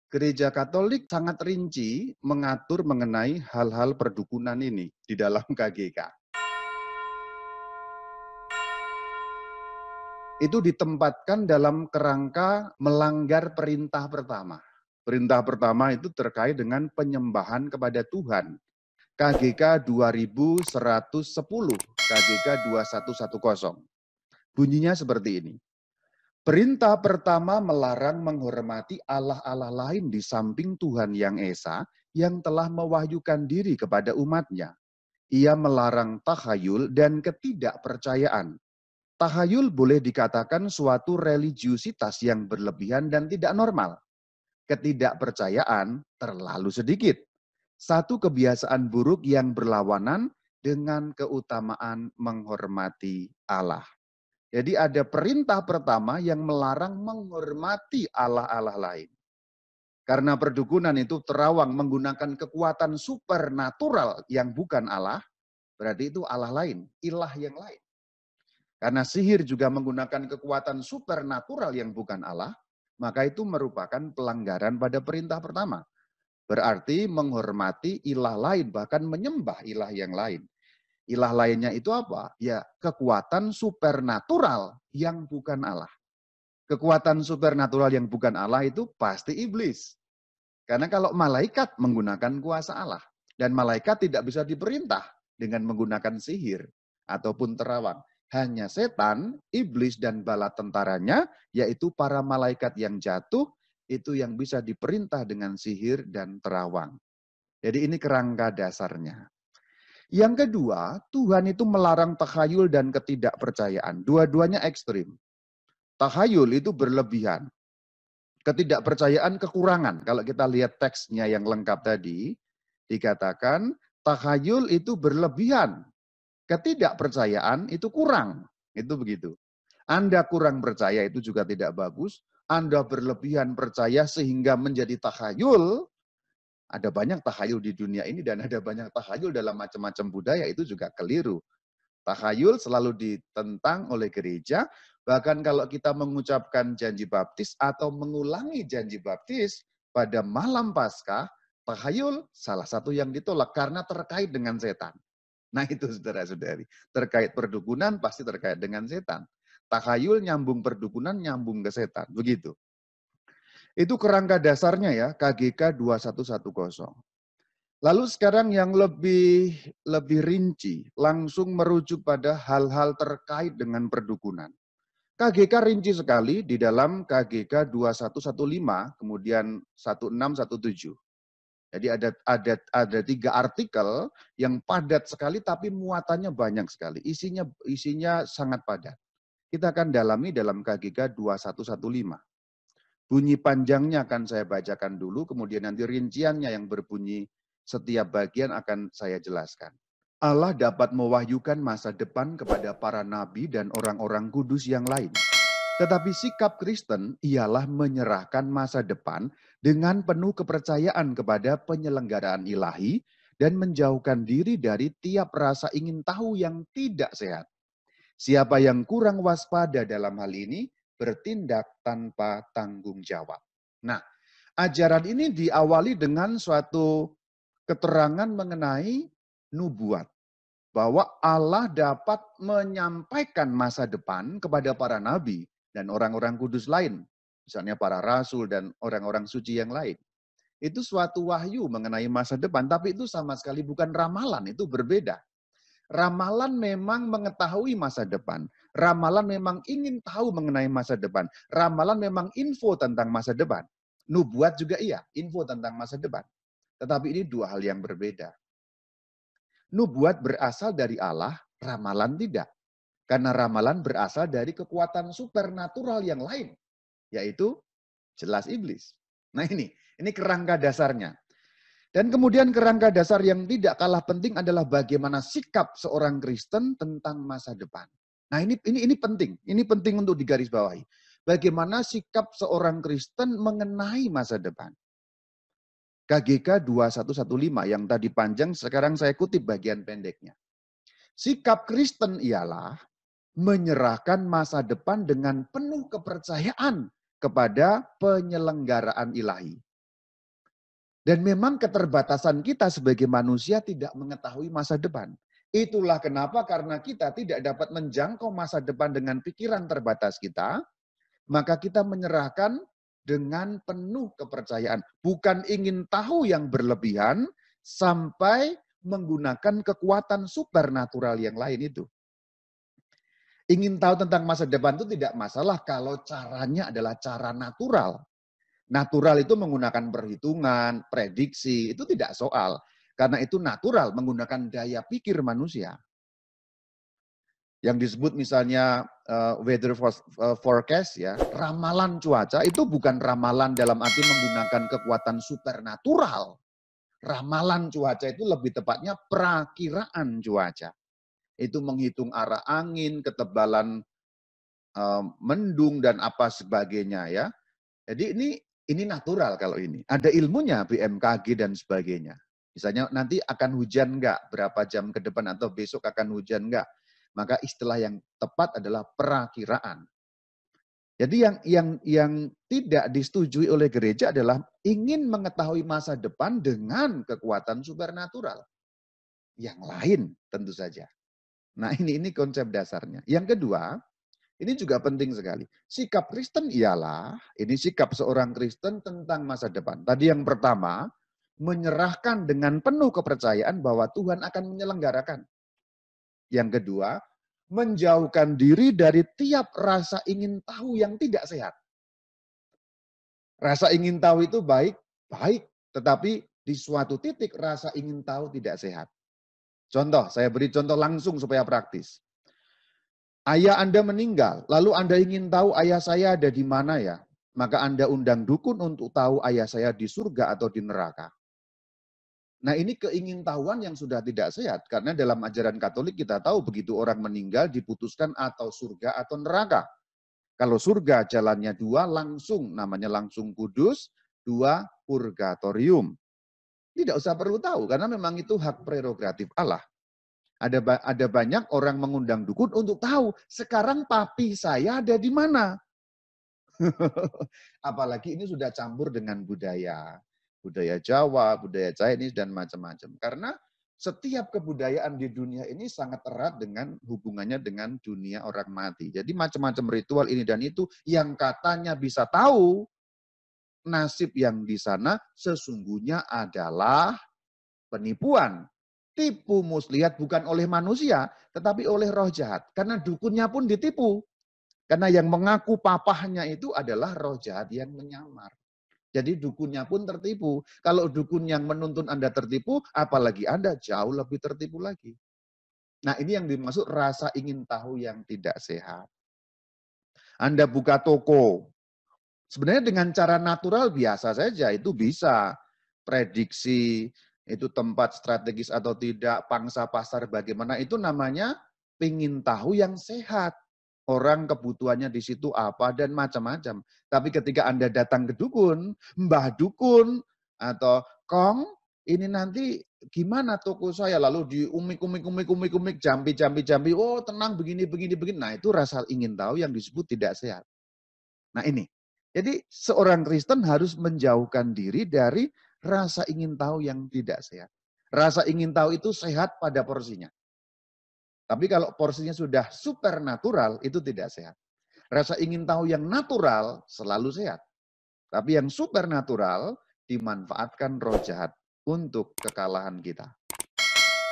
Gereja Katolik sangat rinci mengatur mengenai hal-hal perdukunan ini di dalam KGK. Itu ditempatkan dalam kerangka melanggar perintah pertama. Perintah pertama itu terkait dengan penyembahan kepada Tuhan. KGK 2110, KGK 2110. Bunyinya seperti ini. Perintah pertama melarang menghormati allah-allah lain di samping Tuhan Yang Esa yang telah mewahyukan diri kepada umatnya. Ia melarang tahayul dan ketidakpercayaan. Tahayul boleh dikatakan suatu religiusitas yang berlebihan dan tidak normal. Ketidakpercayaan terlalu sedikit. Satu kebiasaan buruk yang berlawanan dengan keutamaan menghormati Allah. Jadi ada perintah pertama yang melarang menghormati allah-allah lain. Karena perdukunan itu terawang menggunakan kekuatan supernatural yang bukan Allah, berarti itu Allah lain, ilah yang lain. Karena sihir juga menggunakan kekuatan supernatural yang bukan Allah, maka itu merupakan pelanggaran pada perintah pertama. Berarti menghormati ilah lain, bahkan menyembah ilah yang lain. Ilah lainnya itu apa? Ya, kekuatan supernatural yang bukan Allah. Kekuatan supernatural yang bukan Allah itu pasti iblis. Karena kalau malaikat menggunakan kuasa Allah. Dan malaikat tidak bisa diperintah dengan menggunakan sihir ataupun terawang. Hanya setan, iblis, dan bala tentaranya, yaitu para malaikat yang jatuh, itu yang bisa diperintah dengan sihir dan terawang. Jadi ini kerangka dasarnya. Yang kedua, Tuhan itu melarang takhayul dan ketidakpercayaan. Dua-duanya ekstrim. Takhayul itu berlebihan. Ketidakpercayaan kekurangan. Kalau kita lihat teksnya yang lengkap tadi, dikatakan takhayul itu berlebihan. Ketidakpercayaan itu kurang. Itu begitu. Anda kurang percaya itu juga tidak bagus. Anda berlebihan percaya sehingga menjadi takhayul. Ada banyak takhayul di dunia ini dan ada banyak takhayul dalam macam-macam budaya, itu juga keliru. Takhayul selalu ditentang oleh gereja, bahkan kalau kita mengucapkan janji baptis atau mengulangi janji baptis pada malam Paskah, takhayul salah satu yang ditolak karena terkait dengan setan. Nah itu saudara-saudari, terkait perdukunan pasti terkait dengan setan. Takhayul nyambung perdukunan, nyambung ke setan, begitu. Itu kerangka dasarnya ya, KGK 2110. Lalu sekarang yang lebih rinci, langsung merujuk pada hal-hal terkait dengan perdukunan. KGK rinci sekali di dalam KGK 2115, kemudian 1617. Jadi ada 3 artikel yang padat sekali tapi muatannya banyak sekali. Isinya sangat padat. Kita akan dalami dalam KGK 2115. Bunyi panjangnya akan saya bacakan dulu, kemudian nanti rinciannya yang berbunyi setiap bagian akan saya jelaskan. Allah dapat mewahyukan masa depan kepada para nabi dan orang-orang kudus yang lain. Tetapi sikap Kristen ialah menyerahkan masa depan dengan penuh kepercayaan kepada penyelenggaraan ilahi dan menjauhkan diri dari tiap rasa ingin tahu yang tidak sehat. Siapa yang kurang waspada dalam hal ini, bertindak tanpa tanggung jawab. Nah, ajaran ini diawali dengan suatu keterangan mengenai nubuat. Bahwa Allah dapat menyampaikan masa depan kepada para nabi dan orang-orang kudus lain. Misalnya para rasul dan orang-orang suci yang lain. Itu suatu wahyu mengenai masa depan, tapi itu sama sekali bukan ramalan, itu berbeda. Ramalan memang mengetahui masa depan. Ramalan memang ingin tahu mengenai masa depan. Ramalan memang info tentang masa depan. Nubuat juga iya, info tentang masa depan. Tetapi ini dua hal yang berbeda. Nubuat berasal dari Allah, ramalan tidak. Karena ramalan berasal dari kekuatan supernatural yang lain. Yaitu jelas iblis. Nah ini kerangka dasarnya. Dan kemudian kerangka dasar yang tidak kalah penting adalah bagaimana sikap seorang Kristen tentang masa depan. Nah ini penting untuk digarisbawahi. Bagaimana sikap seorang Kristen mengenai masa depan. KGK 2115 yang tadi panjang, sekarang saya kutip bagian pendeknya. Sikap Kristen ialah menyerahkan masa depan dengan penuh kepercayaan kepada penyelenggaraan ilahi. Dan memang keterbatasan kita sebagai manusia tidak mengetahui masa depan. Itulah kenapa karena kita tidak dapat menjangkau masa depan dengan pikiran terbatas kita, maka kita menyerahkan dengan penuh kepercayaan. Bukan ingin tahu yang berlebihan sampai menggunakan kekuatan supernatural yang lain itu. Ingin tahu tentang masa depan itu tidak masalah kalau caranya adalah cara natural. Natural itu menggunakan perhitungan, prediksi, itu tidak soal. Karena itu natural, menggunakan daya pikir manusia. Yang disebut misalnya weather forecast, ya, ramalan cuaca itu bukan ramalan dalam arti menggunakan kekuatan supernatural. Ramalan cuaca itu lebih tepatnya perakiraan cuaca. Itu menghitung arah angin, ketebalan mendung, dan apa sebagainya, ya. Jadi ini natural kalau ini. Ada ilmunya, BMKG dan sebagainya. Misalnya nanti akan hujan enggak, berapa jam ke depan atau besok akan hujan enggak. Maka istilah yang tepat adalah perakiraan. Jadi yang tidak disetujui oleh gereja adalah ingin mengetahui masa depan dengan kekuatan supernatural. Yang lain tentu saja. Nah ini konsep dasarnya. Yang kedua, ini juga penting sekali. Sikap Kristen ialah, ini sikap seorang Kristen tentang masa depan. Tadi yang pertama, menyerahkan dengan penuh kepercayaan bahwa Tuhan akan menyelenggarakan. Yang kedua, menjauhkan diri dari tiap rasa ingin tahu yang tidak sehat. Rasa ingin tahu itu baik, tetapi di suatu titik rasa ingin tahu tidak sehat. Contoh, saya beri contoh langsung supaya praktis. Ayah Anda meninggal, lalu Anda ingin tahu ayah saya ada di mana ya? Maka Anda undang dukun untuk tahu ayah saya di surga atau di neraka. Nah ini keingintahuan yang sudah tidak sehat, karena dalam ajaran Katolik kita tahu begitu orang meninggal diputuskan atau surga atau neraka. Kalau surga jalannya dua, langsung, namanya langsung kudus, dua purgatorium. Tidak usah perlu tahu, karena memang itu hak prerogatif Allah. Ada banyak orang mengundang dukun untuk tahu sekarang papi saya ada di mana. Apalagi ini sudah campur dengan budaya Jawa, budaya Chinese dan macam-macam. Karena setiap kebudayaan di dunia ini sangat erat dengan hubungannya dengan dunia orang mati. Jadi macam-macam ritual ini dan itu yang katanya bisa tahu nasib yang di sana sesungguhnya adalah penipuan. Tipu muslihat bukan oleh manusia, tetapi oleh roh jahat. Karena dukunnya pun ditipu. Karena yang mengaku papahnya itu adalah roh jahat yang menyamar. Jadi dukunnya pun tertipu. Kalau dukun yang menuntun Anda tertipu, apalagi Anda jauh lebih tertipu lagi. Nah ini yang dimaksud rasa ingin tahu yang tidak sehat. Anda buka toko, sebenarnya dengan cara natural biasa saja, itu bisa. Prediksi, itu tempat strategis atau tidak, pangsa pasar bagaimana, itu namanya pingin tahu yang sehat. Orang kebutuhannya di situ apa dan macam-macam. Tapi ketika Anda datang ke dukun, Mbah Dukun, atau Kong, ini nanti gimana toko saya, lalu diumik, jampi, oh tenang begini. Nah itu rasa ingin tahu yang disebut tidak sehat. Nah ini. Jadi seorang Kristen harus menjauhkan diri dari rasa ingin tahu yang tidak sehat. Rasa ingin tahu itu sehat pada porsinya. Tapi kalau porsinya sudah supernatural, itu tidak sehat. Rasa ingin tahu yang natural selalu sehat. Tapi yang supernatural dimanfaatkan roh jahat untuk kekalahan kita.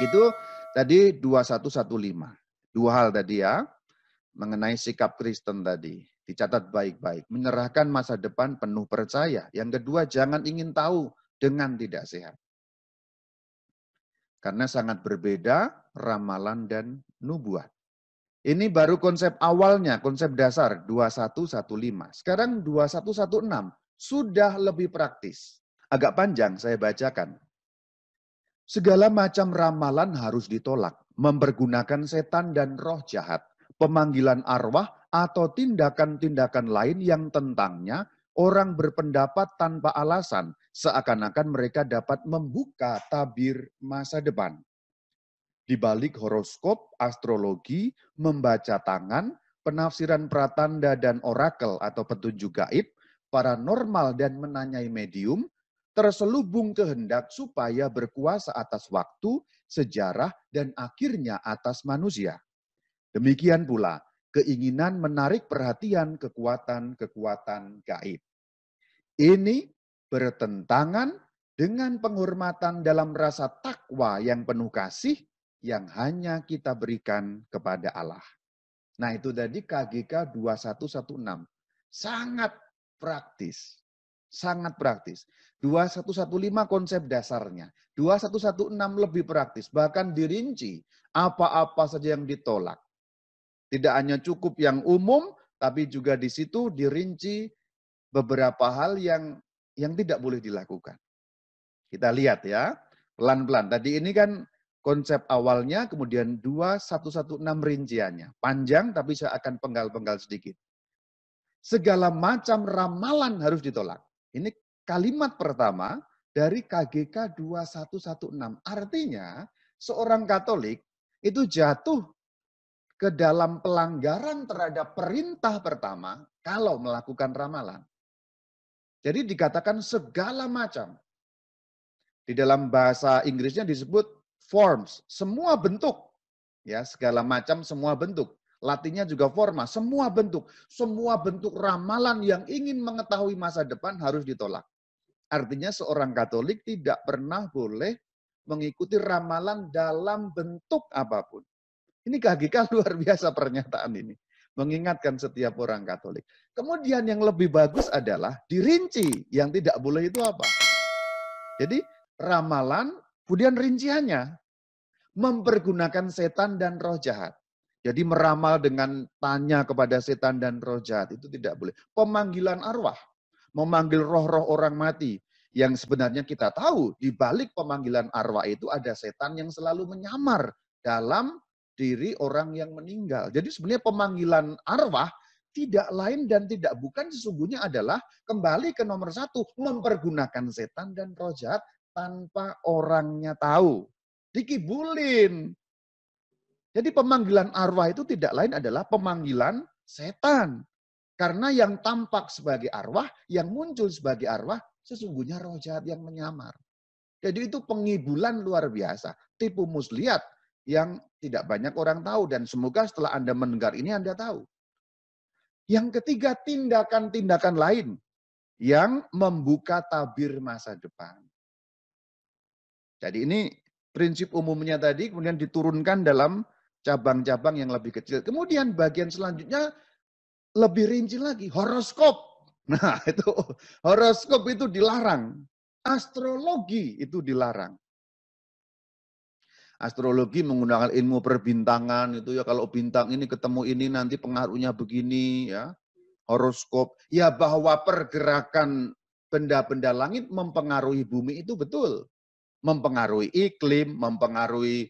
Itu tadi 2115. Dua hal tadi ya, mengenai sikap Kristen tadi. Dicatat baik-baik. Menyerahkan masa depan penuh percaya. Yang kedua, jangan ingin tahu dengan tidak sehat. Karena sangat berbeda ramalan dan nubuat. Ini baru konsep awalnya, konsep dasar 2115. Sekarang 2116 sudah lebih praktis. Agak panjang saya bacakan. Segala macam ramalan harus ditolak, mempergunakan setan dan roh jahat, pemanggilan arwah atau tindakan-tindakan lain yang tentangnya orang berpendapat tanpa alasan, seakan-akan mereka dapat membuka tabir masa depan. Di balik horoskop, astrologi, membaca tangan, penafsiran pratanda dan orakel atau petunjuk gaib, paranormal dan menanyai medium, terselubung kehendak supaya berkuasa atas waktu, sejarah, dan akhirnya atas manusia. Demikian pula keinginan menarik perhatian kekuatan-kekuatan gaib. Ini bertentangan dengan penghormatan dalam rasa takwa yang penuh kasih yang hanya kita berikan kepada Allah. Nah, itu tadi KGK 2116. Sangat praktis. Sangat praktis. 2115 konsep dasarnya. 2116 lebih praktis. Bahkan dirinci apa-apa saja yang ditolak. Tidak hanya cukup yang umum, tapi juga di situ dirinci beberapa hal yang tidak boleh dilakukan. Kita lihat ya, pelan-pelan. Tadi ini kan konsep awalnya, kemudian 2116 rinciannya. Panjang, tapi saya akan penggal-penggal sedikit. Segala macam ramalan harus ditolak. Ini kalimat pertama dari KGK 2116. Artinya, seorang Katolik itu jatuh ke dalam pelanggaran terhadap perintah pertama kalau melakukan ramalan. Jadi dikatakan segala macam. Di dalam bahasa Inggrisnya disebut forms, semua bentuk. Ya, segala macam semua bentuk. Latinnya juga forma, semua bentuk. Semua bentuk ramalan yang ingin mengetahui masa depan harus ditolak. Artinya seorang Katolik tidak pernah boleh mengikuti ramalan dalam bentuk apapun. Ini KGK luar biasa pernyataan ini. Mengingatkan setiap orang Katolik. Kemudian yang lebih bagus adalah dirinci. Yang tidak boleh itu apa? Jadi ramalan, kemudian rinciannya. Mempergunakan setan dan roh jahat. Jadi meramal dengan tanya kepada setan dan roh jahat itu tidak boleh. Pemanggilan arwah. Memanggil roh-roh orang mati. Yang sebenarnya kita tahu di balik pemanggilan arwah itu ada setan yang selalu menyamar dalam diri orang yang meninggal. Jadi sebenarnya pemanggilan arwah tidak lain dan tidak bukan sesungguhnya adalah kembali ke nomor satu, mempergunakan setan dan roh jahat tanpa orangnya tahu. Dikibulin. Jadi pemanggilan arwah itu tidak lain adalah pemanggilan setan. Karena yang tampak sebagai arwah, yang muncul sebagai arwah, sesungguhnya roh jahat yang menyamar. Jadi itu pengibulan luar biasa. Tipu muslihat yang tidak banyak orang tahu. Dan semoga setelah Anda mendengar ini Anda tahu. Yang ketiga, tindakan-tindakan lain yang membuka tabir masa depan. Jadi ini prinsip umumnya tadi kemudian diturunkan dalam cabang-cabang yang lebih kecil. Kemudian bagian selanjutnya lebih rinci lagi, horoskop. Nah, itu horoskop itu dilarang. Astrologi itu dilarang. Astrologi menggunakan ilmu perbintangan itu ya, kalau bintang ini ketemu ini nanti pengaruhnya begini ya. Horoskop, ya bahwa pergerakan benda-benda langit mempengaruhi bumi itu betul. Mempengaruhi iklim, mempengaruhi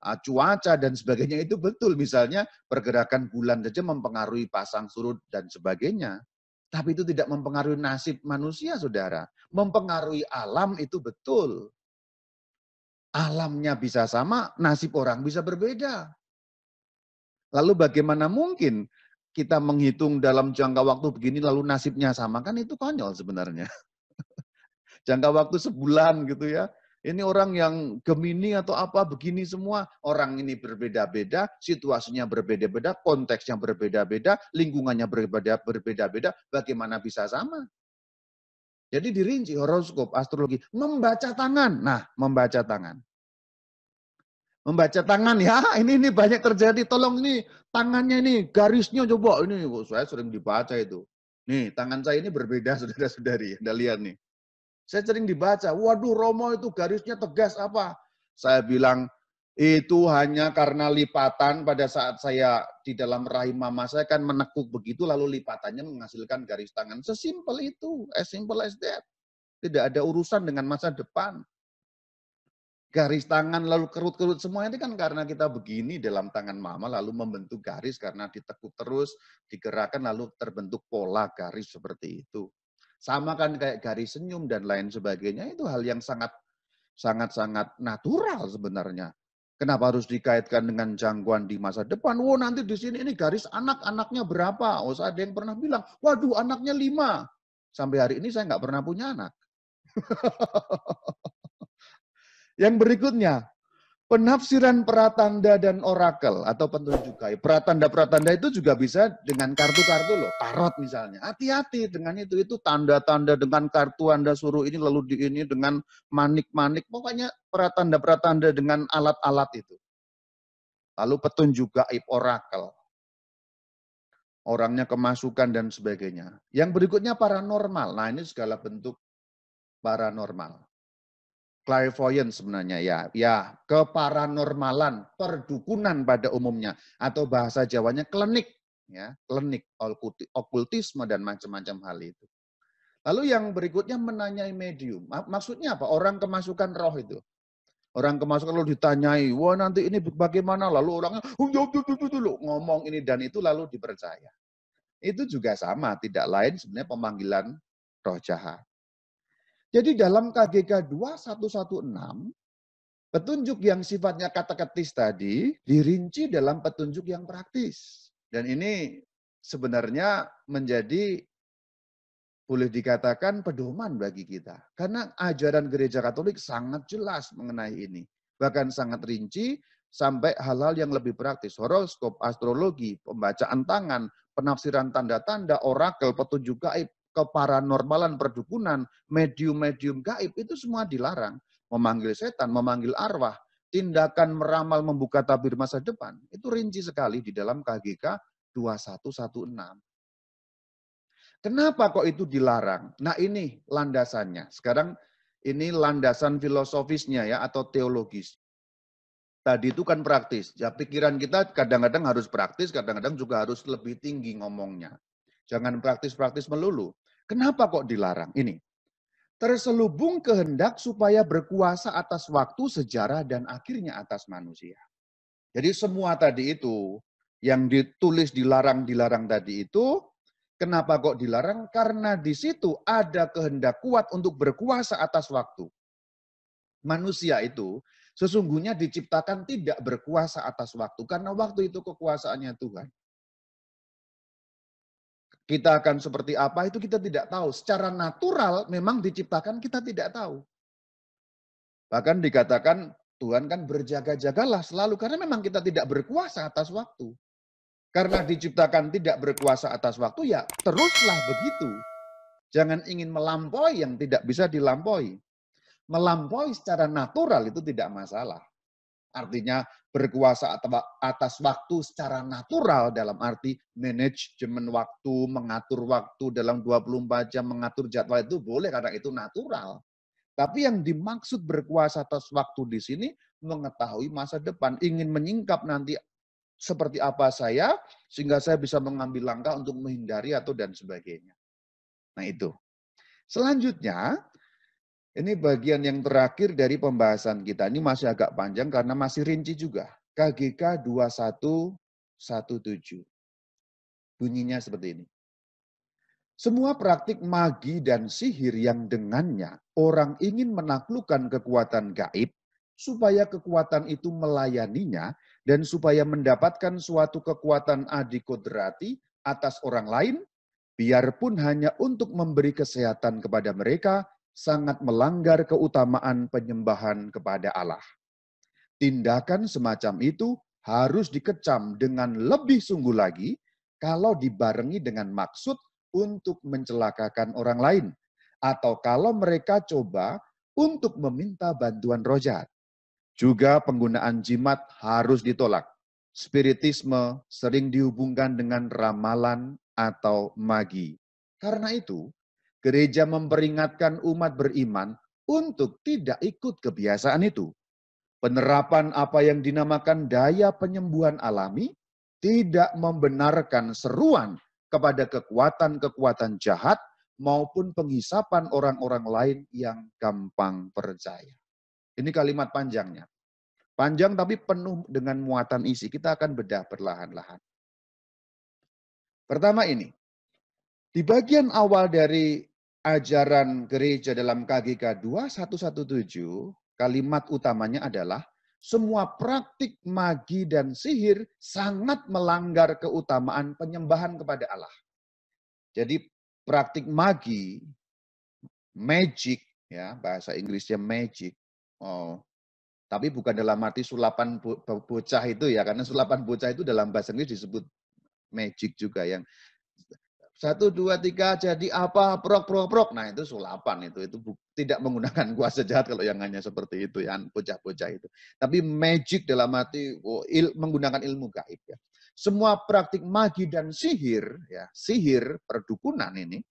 cuaca dan sebagainya itu betul. Misalnya pergerakan bulan saja mempengaruhi pasang surut dan sebagainya. Tapi itu tidak mempengaruhi nasib manusia, saudara. Mempengaruhi alam itu betul. Alamnya bisa sama, nasib orang bisa berbeda. Lalu bagaimana mungkin kita menghitung dalam jangka waktu begini lalu nasibnya sama? Kan itu konyol sebenarnya. Jangka waktu sebulan gitu ya. Ini orang yang Gemini atau apa begini semua. Orang ini berbeda-beda, situasinya berbeda-beda, konteksnya berbeda-beda, lingkungannya berbeda-beda. Bagaimana bisa sama? Jadi dirinci horoskop, astrologi. Membaca tangan. Nah, membaca tangan. Membaca tangan ya, ini banyak terjadi. Tolong ini tangannya ini, garisnya coba. Ini saya sering dibaca itu. Nih, tangan saya ini berbeda saudara-saudari. Anda lihat nih. Saya sering dibaca, waduh Romo itu garisnya tegas apa? Saya bilang, itu hanya karena lipatan pada saat saya di dalam rahim mama saya kan menekuk begitu, lalu lipatannya menghasilkan garis tangan. Sesimpel itu, as simple as that. Tidak ada urusan dengan masa depan. Garis tangan lalu kerut-kerut semua itu kan karena kita begini dalam tangan mama lalu membentuk garis karena ditekuk terus, digerakkan lalu terbentuk pola garis seperti itu. Sama kan kayak garis senyum dan lain sebagainya, itu hal yang sangat natural sebenarnya. Kenapa harus dikaitkan dengan jangkauan di masa depan? Oh nanti di sini ini garis anaknya berapa? Oh ada yang pernah bilang, waduh anaknya 5. Sampai hari ini saya nggak pernah punya anak. Yang berikutnya, penafsiran pratanda dan orakel atau petunjuk gaib. Pratanda-pratanda itu juga bisa dengan kartu-kartu loh, tarot misalnya. Hati-hati dengan itu tanda-tanda dengan kartu Anda suruh ini lalu di ini dengan manik-manik. Pokoknya pratanda-pratanda dengan alat-alat itu. Lalu petunjuk gaib, orakel. Orangnya kemasukan dan sebagainya. Yang berikutnya paranormal. Nah, ini segala bentuk paranormal. Clairvoyance sebenarnya ya keparanormalan, perdukunan pada umumnya atau bahasa Jawanya klenik ya, klenik, okultisme dan macam-macam hal itu. Lalu yang berikutnya menanyai medium. Maksudnya apa? Orang kemasukan roh itu. Orang kemasukan lalu ditanyai, wah nanti ini bagaimana? Lalu orangnya ngomong ini dan itu lalu dipercaya. Itu juga sama, tidak lain sebenarnya pemanggilan roh jahat. Jadi dalam KGK 2116, petunjuk yang sifatnya kateketis tadi dirinci dalam petunjuk yang praktis. Dan ini sebenarnya menjadi boleh dikatakan pedoman bagi kita. Karena ajaran gereja Katolik sangat jelas mengenai ini. Bahkan sangat rinci sampai hal-hal yang lebih praktis. Horoskop, astrologi, pembacaan tangan, penafsiran tanda-tanda, orakel, petunjuk gaib, keparanormalan, perdukunan, medium-medium gaib, itu semua dilarang. Memanggil setan, memanggil arwah, tindakan meramal membuka tabir masa depan, itu rinci sekali di dalam KGK 2116. Kenapa kok itu dilarang? Nah ini landasannya. Sekarang ini landasan filosofisnya ya atau teologis. Tadi itu kan praktis. Ya pikiran kita kadang-kadang harus praktis, kadang-kadang juga harus lebih tinggi ngomongnya. Jangan praktis-praktis melulu. Kenapa kok dilarang? Ini. Terselubung kehendak supaya berkuasa atas waktu, sejarah, dan akhirnya atas manusia. Jadi semua tadi itu, yang ditulis dilarang-dilarang tadi itu, kenapa kok dilarang? Karena di situ ada kehendak kuat untuk berkuasa atas waktu. Manusia itu sesungguhnya diciptakan tidak berkuasa atas waktu, karena waktu itu kekuasaannya Tuhan. Kita akan seperti apa itu kita tidak tahu. Secara natural memang diciptakan kita tidak tahu. Bahkan dikatakan Tuhan kan berjaga-jagalah selalu, karena memang kita tidak berkuasa atas waktu. Karena diciptakan tidak berkuasa atas waktu, ya teruslah begitu. Jangan ingin melampaui yang tidak bisa dilampaui. Melampaui secara natural itu tidak masalah. Artinya berkuasa atas waktu secara natural dalam arti manajemen waktu, mengatur waktu dalam 24 jam, mengatur jadwal itu boleh karena itu natural. Tapi yang dimaksud berkuasa atas waktu di sini mengetahui masa depan, ingin menyingkap nanti seperti apa saya, sehingga saya bisa mengambil langkah untuk menghindari atau dan sebagainya. Nah itu. Selanjutnya, ini bagian yang terakhir dari pembahasan kita. Ini masih agak panjang karena masih rinci juga. KGK 2117. Bunyinya seperti ini. Semua praktik magi dan sihir yang dengannya orang ingin menaklukkan kekuatan gaib, supaya kekuatan itu melayaninya, dan supaya mendapatkan suatu kekuatan adikodrati atas orang lain, biarpun hanya untuk memberi kesehatan kepada mereka, sangat melanggar keutamaan penyembahan kepada Allah. Tindakan semacam itu harus dikecam dengan lebih sungguh lagi kalau dibarengi dengan maksud untuk mencelakakan orang lain, atau kalau mereka coba untuk meminta bantuan roh jahat. Juga penggunaan jimat harus ditolak. Spiritisme sering dihubungkan dengan ramalan atau magi. Karena itu, gereja memperingatkan umat beriman untuk tidak ikut kebiasaan itu. Penerapan apa yang dinamakan daya penyembuhan alami tidak membenarkan seruan kepada kekuatan-kekuatan jahat maupun penghisapan orang-orang lain yang gampang percaya. Ini kalimat panjangnya. Panjang tapi penuh dengan muatan isi. Kita akan bedah perlahan-lahan. Pertama ini, di bagian awal dari ajaran gereja dalam KGK 2117, kalimat utamanya adalah semua praktik magi dan sihir sangat melanggar keutamaan penyembahan kepada Allah. Jadi praktik magi, magic, ya, bahasa Inggrisnya magic. Oh, tapi bukan dalam arti sulapan bocah itu ya, karena sulapan bocah itu dalam bahasa Inggris disebut magic juga yang 1, 2, 3 jadi apa, prok, prok, prok. Nah itu sulapan itu tidak menggunakan kuasa jahat kalau yang hanya seperti itu ya, bocah-bocah itu. Tapi magic dalam arti menggunakan ilmu gaib ya. Semua praktik magi dan sihir, ya sihir, perdukunan ini,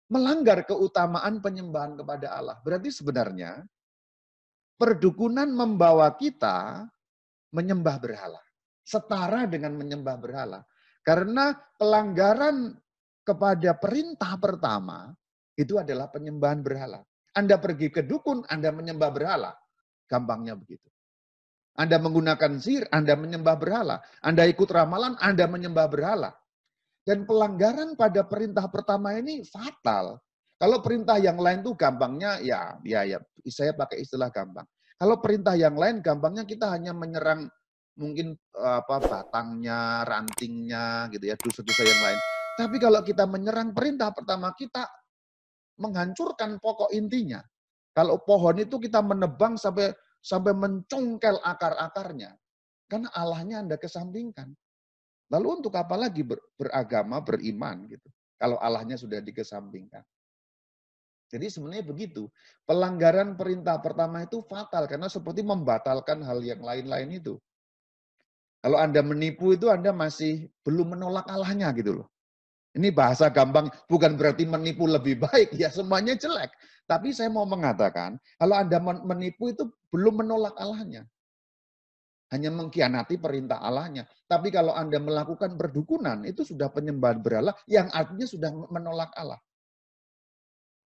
melanggar keutamaan penyembahan kepada Allah. Berarti sebenarnya perdukunan membawa kita menyembah berhala. Setara dengan menyembah berhala. Karena pelanggaran kepada perintah pertama itu adalah penyembahan berhala. Anda pergi ke dukun, Anda menyembah berhala. Gampangnya begitu. Anda menggunakan sihir, Anda menyembah berhala. Anda ikut ramalan, Anda menyembah berhala. Dan pelanggaran pada perintah pertama ini fatal. Kalau perintah yang lain tuh gampangnya ya saya pakai istilah gampang. Kalau perintah yang lain gampangnya kita hanya menyerang mungkin batangnya, rantingnya gitu ya, dosa-dosa yang lain. Tapi kalau kita menyerang perintah pertama kita menghancurkan pokok intinya. Kalau pohon itu kita menebang sampai mencongkel akar-akarnya. Karena Allahnya Anda kesampingkan. Lalu untuk apa lagi beragama, beriman gitu. Kalau Allahnya sudah dikesampingkan. Jadi sebenarnya begitu. Pelanggaran perintah pertama itu fatal karena seperti membatalkan hal yang lain-lain itu. Kalau Anda menipu itu Anda masih belum menolak Allahnya gitu loh. Ini bahasa gampang, bukan berarti menipu lebih baik, ya semuanya jelek. Tapi saya mau mengatakan, kalau Anda menipu itu belum menolak Allahnya. Hanya mengkhianati perintah Allahnya. Tapi kalau Anda melakukan perdukunan, itu sudah penyembahan berhala yang artinya sudah menolak Allah.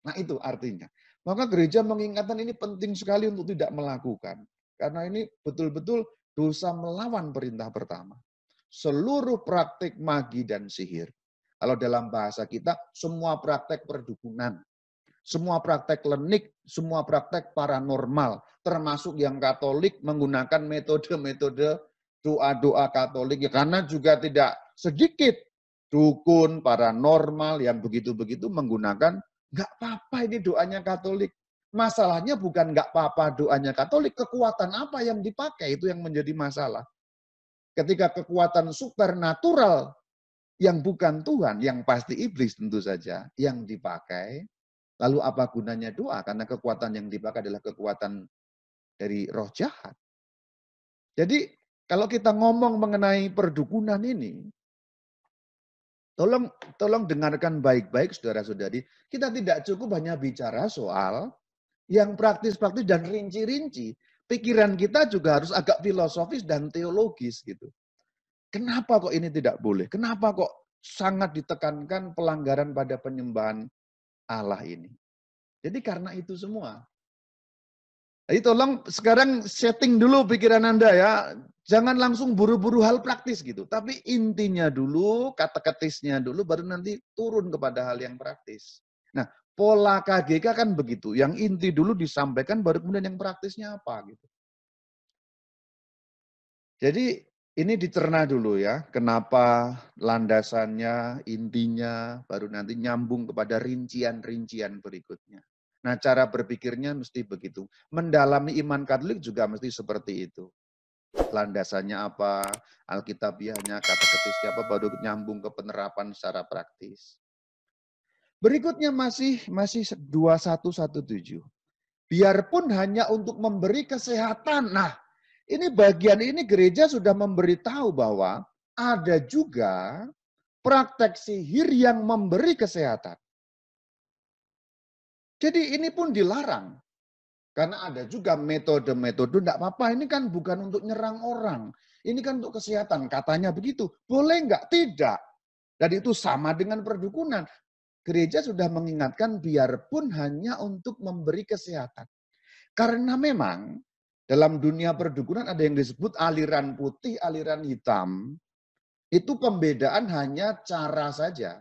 Nah itu artinya. Maka gereja mengingatkan ini penting sekali untuk tidak melakukan. Karena ini betul-betul dosa melawan perintah pertama. Seluruh praktik magi dan sihir. Kalau dalam bahasa kita, semua praktek perdukunan. Semua praktek klinik, semua praktek paranormal, termasuk yang Katolik menggunakan metode-metode doa-doa Katolik. Ya, karena juga tidak sedikit dukun paranormal yang begitu-begitu menggunakan, nggak apa-apa ini doanya Katolik. Masalahnya bukan nggak apa-apa doanya Katolik, kekuatan apa yang dipakai itu yang menjadi masalah. Ketika kekuatan supernatural yang bukan Tuhan, yang pasti iblis tentu saja, yang dipakai, lalu apa gunanya doa? Karena kekuatan yang dipakai adalah kekuatan dari roh jahat. Jadi kalau kita ngomong mengenai perdukunan ini, tolong dengarkan baik-baik saudara-saudari. Kita tidak cukup hanya bicara soal yang praktis-praktis dan rinci-rinci. Pikiran kita juga harus agak filosofis dan teologis gitu. Kenapa kok ini tidak boleh? Kenapa kok sangat ditekankan pelanggaran pada penyembahan Allah ini? Jadi karena itu semua. Jadi tolong sekarang setting dulu pikiran Anda ya. Jangan langsung buru-buru hal praktis gitu. Tapi intinya dulu, katekisnya dulu, baru nanti turun kepada hal yang praktis. Nah, pola KGK kan begitu. Yang inti dulu disampaikan, baru kemudian yang praktisnya apa gitu. Jadi ini dicerna dulu ya. Kenapa landasannya, intinya, baru nanti nyambung kepada rincian-rincian berikutnya. Nah, cara berpikirnya mesti begitu. Mendalami iman Katolik juga mesti seperti itu. Landasannya apa, alkitabiahnya, katekisnya apa, baru nyambung ke penerapan secara praktis. Berikutnya masih 2117. Biarpun hanya untuk memberi kesehatan. Nah, ini bagian ini gereja sudah memberitahu bahwa ada juga praktek sihir yang memberi kesehatan. Jadi ini pun dilarang. Karena ada juga metode-metode, enggak apa-apa, ini kan bukan untuk nyerang orang. Ini kan untuk kesehatan, katanya begitu. Boleh enggak? Tidak. Dan itu sama dengan perdukunan. Gereja sudah mengingatkan biarpun hanya untuk memberi kesehatan. Karena memang dalam dunia perdukunan ada yang disebut aliran putih, aliran hitam. Itu pembedaan hanya cara saja.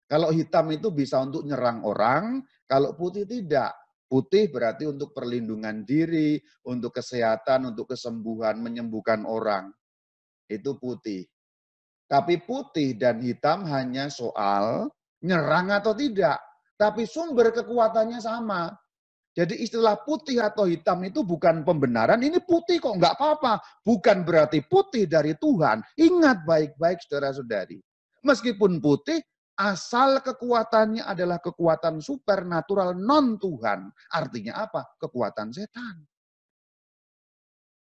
Kalau hitam itu bisa untuk nyerang orang, kalau putih tidak. Putih berarti untuk perlindungan diri, untuk kesehatan, untuk kesembuhan, menyembuhkan orang. Itu putih. Tapi putih dan hitam hanya soal nyerang atau tidak. Tapi sumber kekuatannya sama. Jadi istilah putih atau hitam itu bukan pembenaran, ini putih kok nggak apa-apa. Bukan berarti putih dari Tuhan. Ingat baik-baik saudara-saudari. Meskipun putih, asal kekuatannya adalah kekuatan supernatural non-Tuhan. Artinya apa? Kekuatan setan.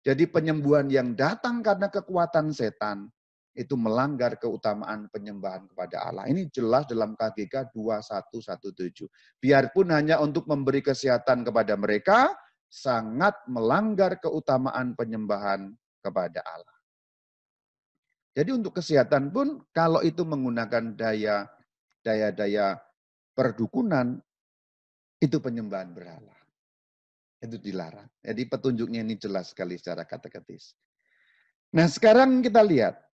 Jadi penyembuhan yang datang karena kekuatan setan, itu melanggar keutamaan penyembahan kepada Allah. Ini jelas dalam KGK 2117. Biarpun hanya untuk memberi kesehatan kepada mereka, sangat melanggar keutamaan penyembahan kepada Allah. Jadi untuk kesehatan pun, kalau itu menggunakan daya perdukunan, itu penyembahan berhala. Itu dilarang. Jadi petunjuknya ini jelas sekali secara katekis. Nah sekarang kita lihat.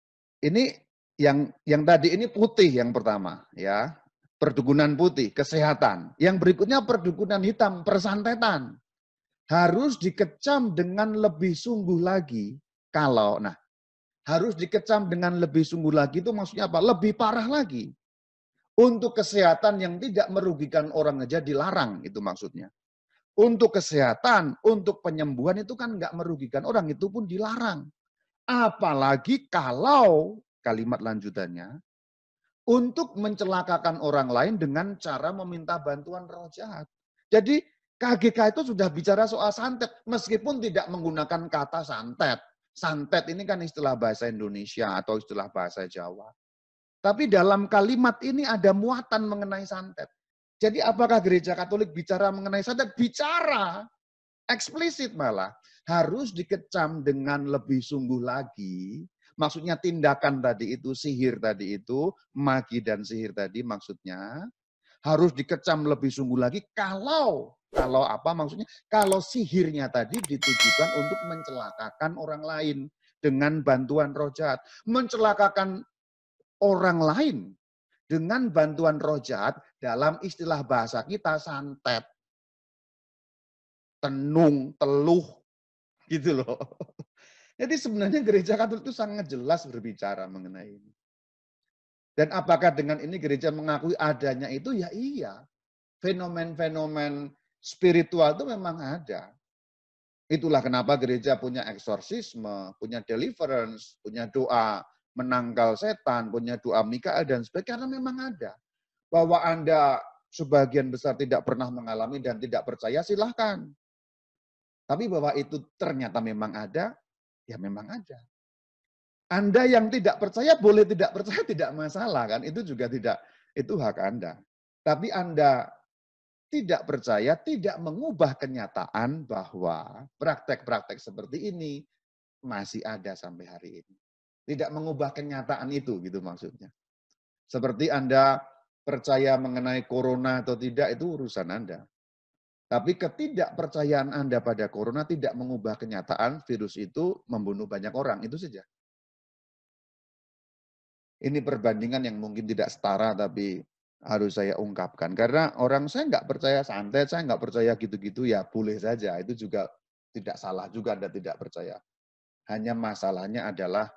Ini yang tadi ini putih yang pertama, ya. Perdukunan putih, kesehatan. Yang berikutnya perdukunan hitam, persantetan. Harus dikecam dengan lebih sungguh lagi harus dikecam dengan lebih sungguh lagi itu maksudnya apa? Lebih parah lagi. Untuk kesehatan yang tidak merugikan orang aja dilarang, itu maksudnya. Untuk kesehatan, untuk penyembuhan itu kan nggak merugikan orang, itu pun dilarang. Apalagi kalau kalimat lanjutannya, untuk mencelakakan orang lain dengan cara meminta bantuan roh jahat. Jadi KGK itu sudah bicara soal santet, meskipun tidak menggunakan kata santet. Santet ini kan istilah bahasa Indonesia atau istilah bahasa Jawa. Tapi dalam kalimat ini ada muatan mengenai santet. Jadi apakah gereja Katolik bicara mengenai santet? Bicara, eksplisit malah. Harus dikecam dengan lebih sungguh lagi. Maksudnya tindakan tadi itu, sihir tadi itu, magi dan sihir tadi maksudnya. Harus dikecam lebih sungguh lagi kalau apa maksudnya? Kalau sihirnya tadi ditujukan untuk mencelakakan orang lain dengan bantuan roh jahat. Mencelakakan orang lain dengan bantuan roh jahat dalam istilah bahasa kita santet. Tenung, teluh, gitu loh. Jadi sebenarnya gereja Katolik itu sangat jelas berbicara mengenai ini. Dan apakah dengan ini gereja mengakui adanya itu? Ya iya. Fenomen-fenomen spiritual itu memang ada. Itulah kenapa gereja punya eksorsisme, punya deliverance, punya doa menangkal setan, punya doa Mikael dan sebagainya, karena memang ada. Bahwa Anda sebagian besar tidak pernah mengalami dan tidak percaya, silahkan. Tapi bahwa itu ternyata memang ada, ya memang ada. Anda yang tidak percaya boleh tidak percaya, tidak masalah kan, itu juga tidak, itu hak Anda. Tapi Anda tidak percaya tidak mengubah kenyataan bahwa praktek-praktek seperti ini masih ada sampai hari ini. Tidak mengubah kenyataan itu gitu maksudnya. Seperti Anda percaya mengenai corona atau tidak itu urusan Anda. Tapi ketidakpercayaan Anda pada corona tidak mengubah kenyataan virus itu membunuh banyak orang, itu saja. Ini perbandingan yang mungkin tidak setara tapi harus saya ungkapkan. Karena orang saya nggak percaya santet, saya nggak percaya gitu-gitu, ya boleh saja. Itu juga tidak salah juga Anda tidak percaya. Hanya masalahnya adalah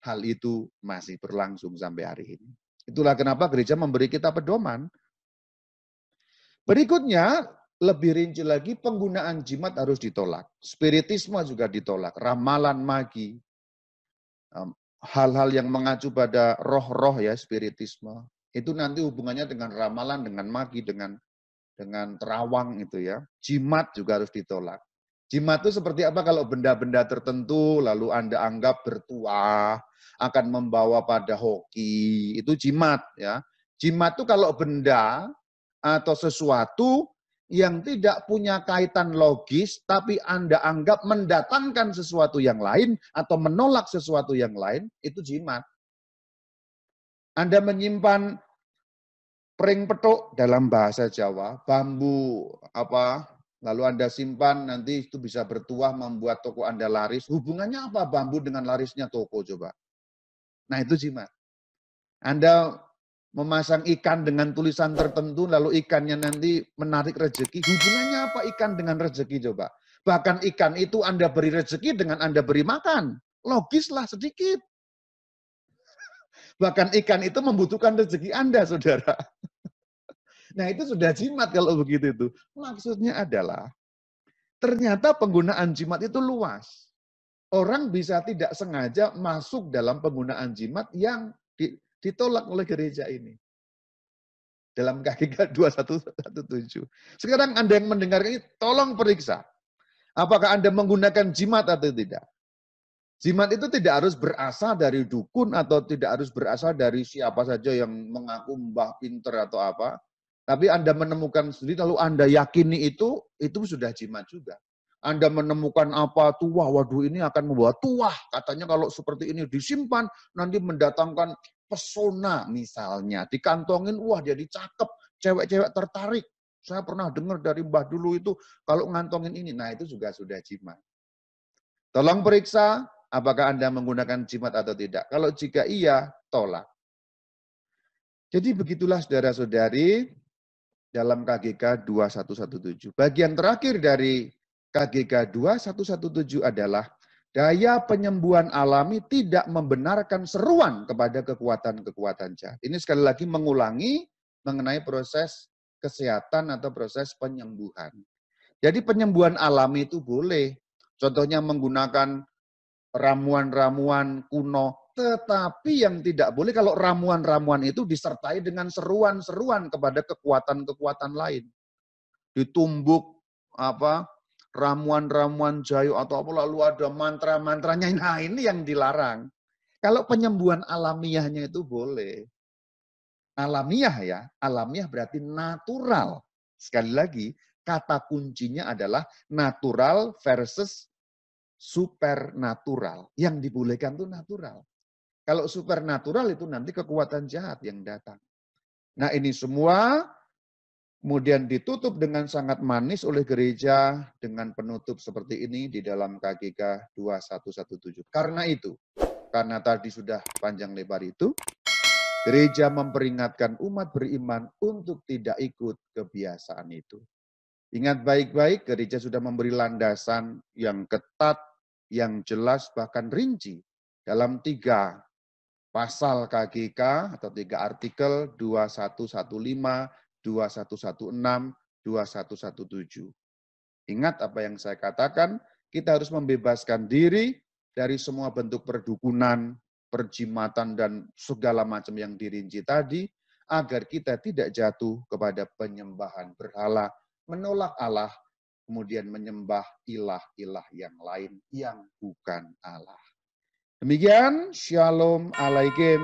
hal itu masih berlangsung sampai hari ini. Itulah kenapa gereja memberi kita pedoman. Berikutnya, lebih rinci lagi, penggunaan jimat harus ditolak. Spiritisme juga ditolak. Ramalan magi. Hal-hal yang mengacu pada roh-roh ya, spiritisme. Itu nanti hubungannya dengan ramalan, dengan magi, dengan terawang itu ya. Jimat juga harus ditolak. Jimat itu seperti apa kalau benda-benda tertentu lalu Anda anggap bertuah, akan membawa pada hoki, itu jimat ya. Jimat itu kalau benda atau sesuatu yang tidak punya kaitan logis, tapi Anda anggap mendatangkan sesuatu yang lain atau menolak sesuatu yang lain, itu jimat. Anda menyimpan pring petuk dalam bahasa Jawa, bambu lalu Anda simpan, nanti itu bisa bertuah membuat toko Anda laris. Hubungannya apa bambu dengan larisnya toko coba? Nah itu jimat. Anda memasang ikan dengan tulisan tertentu, lalu ikannya nanti menarik rezeki. Hubungannya apa ikan dengan rezeki coba? Bahkan ikan itu Anda beri rezeki dengan Anda beri makan. Logislah sedikit. Bahkan ikan itu membutuhkan rezeki Anda, saudara. Nah itu sudah jimat kalau begitu itu. Maksudnya adalah ternyata penggunaan jimat itu luas. Orang bisa tidak sengaja masuk dalam penggunaan jimat yang ditolak oleh gereja ini. Dalam KGK 2117. Sekarang Anda yang mendengar ini, tolong periksa. Apakah Anda menggunakan jimat atau tidak? Jimat itu tidak harus berasal dari dukun atau tidak harus berasal dari siapa saja yang mengaku mbah pinter atau apa. Tapi Anda menemukan sendiri, lalu Anda yakini itu sudah jimat juga. Anda menemukan apa, tuah, waduh ini akan membawa tuah. Katanya kalau seperti ini disimpan, nanti mendatangkan pesona misalnya. Dikantongin, wah jadi cakep, cewek-cewek tertarik. Saya pernah dengar dari mbah dulu itu, kalau ngantongin ini, nah itu juga sudah jimat. Tolong periksa apakah Anda menggunakan jimat atau tidak. Kalau jika iya, tolak. Jadi begitulah saudara-saudari dalam KGK 2117. Bagian terakhir dari KGK 2117 adalah daya penyembuhan alami tidak membenarkan seruan kepada kekuatan-kekuatan jahat. Ini sekali lagi mengulangi mengenai proses kesehatan atau proses penyembuhan. Jadi penyembuhan alami itu boleh. Contohnya menggunakan ramuan-ramuan kuno. Tetapi yang tidak boleh kalau ramuan-ramuan itu disertai dengan seruan-seruan kepada kekuatan-kekuatan lain. Ditumbuk apa ramuan-ramuan jayu atau apa lalu ada mantra-mantranya. Nah, ini yang dilarang. Kalau penyembuhan alamiahnya itu boleh. Alamiah ya, alamiah berarti natural. Sekali lagi, kata kuncinya adalah natural versus supernatural. Yang dibolehkan itu natural. Kalau supernatural itu nanti kekuatan jahat yang datang. Nah ini semua kemudian ditutup dengan sangat manis oleh gereja dengan penutup seperti ini di dalam KGK 2117. Karena itu, karena tadi sudah panjang lebar itu, gereja memperingatkan umat beriman untuk tidak ikut kebiasaan itu. Ingat baik-baik, gereja sudah memberi landasan yang ketat, yang jelas, bahkan rinci dalam 3 pasal KGK atau 3 artikel 2115, 2116, 2117. Ingat apa yang saya katakan, kita harus membebaskan diri dari semua bentuk perdukunan, perjimatan, dan segala macam yang dirinci tadi, agar kita tidak jatuh kepada penyembahan berhala, menolak Allah, kemudian menyembah ilah-ilah yang lain yang bukan Allah. Demikian, Shalom Alaikum.